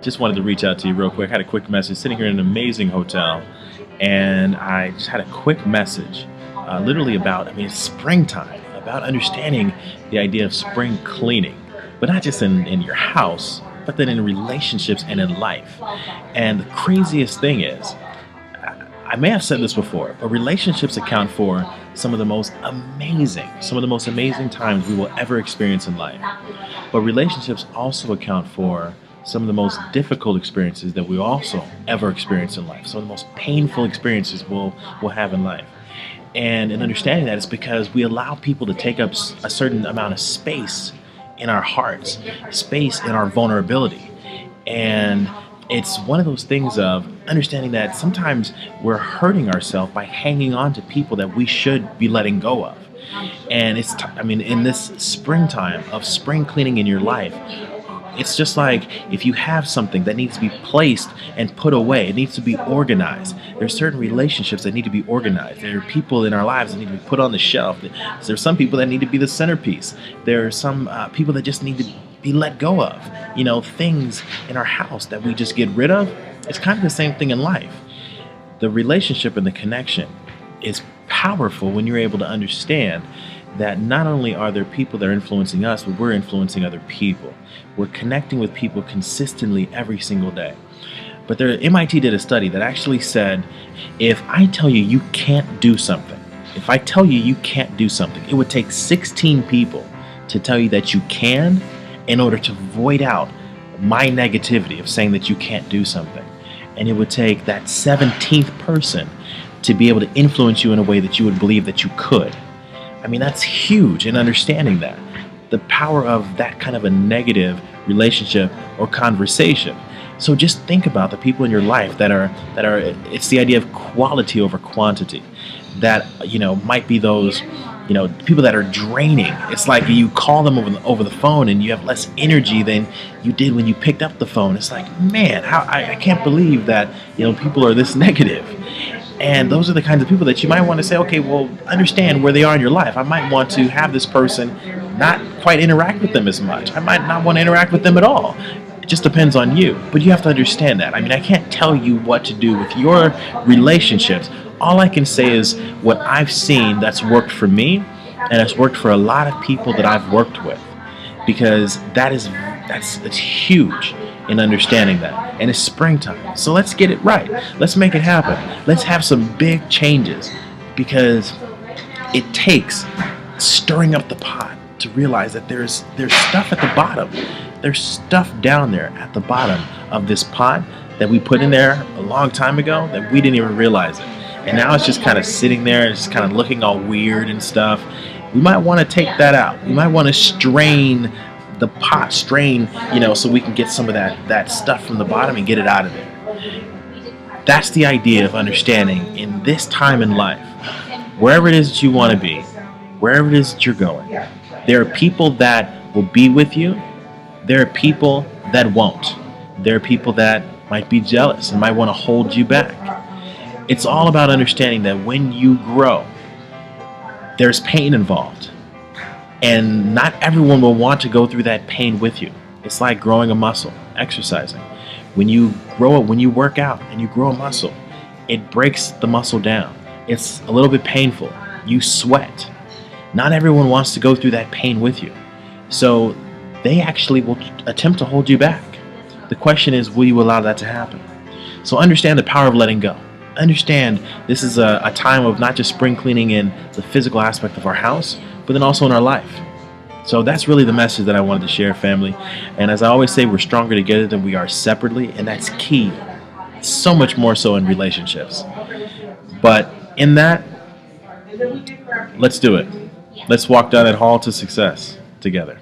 Just wanted to reach out to you real quick. I had a quick message sitting here in an amazing hotel, and I just had a quick message, literally about, it's springtime, about understanding the idea of spring cleaning, but not just in your house, but then in relationships and in life. And the craziest thing is, I may have said this before, but relationships account for some of the most amazing times we will ever experience in life. But relationships also account for some of the most difficult experiences that we also ever experience in life. Some of the most painful experiences we'll have in life. And in understanding that, it's because we allow people to take up a certain amount of space in our hearts, space in our vulnerability. And it's one of those things of understanding that sometimes we're hurting ourselves by hanging on to people that we should be letting go of. And in this springtime of spring cleaning in your life, it's just like if you have something that needs to be placed and put away, it needs to be organized. There's certain relationships that need to be organized. There are people in our lives that need to be put on the shelf. There's some people that need to be the centerpiece. There are some people that just need to be let go of. Things in our house that we just get rid of. It's kind of the same thing in life. The relationship and the connection is powerful when you're able to understand that not only are there people that are influencing us, but we're influencing other people. We're connecting with people consistently every single day. But MIT did a study that actually said, if I tell you you can't do something, it would take 16 people to tell you that you can in order to void out my negativity of saying that you can't do something. And it would take that 17th person to be able to influence you in a way that you would believe that you could. That's huge in understanding that. The power of that kind of a negative relationship or conversation. So just think about the people in your life that are it's the idea of quality over quantity. That, might be those, people that are draining. It's like you call them over the phone and you have less energy than you did when you picked up the phone. It's like, man, I can't believe that, people are this negative. And those are the kinds of people that you might want to say, okay, well, understand where they are in your life. I might want to have this person not quite interact with them as much. I might not want to interact with them at all. It just depends on you. But you have to understand that. I can't tell you what to do with your relationships. All I can say is what I've seen that's worked for me, and it's worked for a lot of people that I've worked with. Because that's huge in understanding that. And it's springtime. So let's get it right. Let's make it happen. Let's have some big changes, because it takes stirring up the pot to realize that there's stuff at the bottom. There's stuff down there at the bottom of this pot that we put in there a long time ago that we didn't even realize it. And now it's just kind of sitting there and just kind of looking all weird and stuff. We might want to take that out. We might want to strain the pot, so we can get some of that stuff from the bottom and get it out of there. That's the idea of understanding in this time in life, wherever it is that you want to be, wherever it is that you're going, there are people that will be with you. There are people that won't. There are people that might be jealous and might want to hold you back. It's all about understanding that when you grow, there's pain involved. And not everyone will want to go through that pain with you. It's like growing a muscle, exercising. When you work out and you grow a muscle, it breaks the muscle down. It's a little bit painful. You sweat. Not everyone wants to go through that pain with you. So they actually will attempt to hold you back. The question is, will you allow that to happen? So understand the power of letting go. Understand this is a time of not just spring cleaning in the physical aspect of our house, but then also in our life. So that's really the message that I wanted to share, family. And as I always say, we're stronger together than we are separately, and that's key. So much more so in relationships. But in that, let's do it. Let's walk down that hall to success together.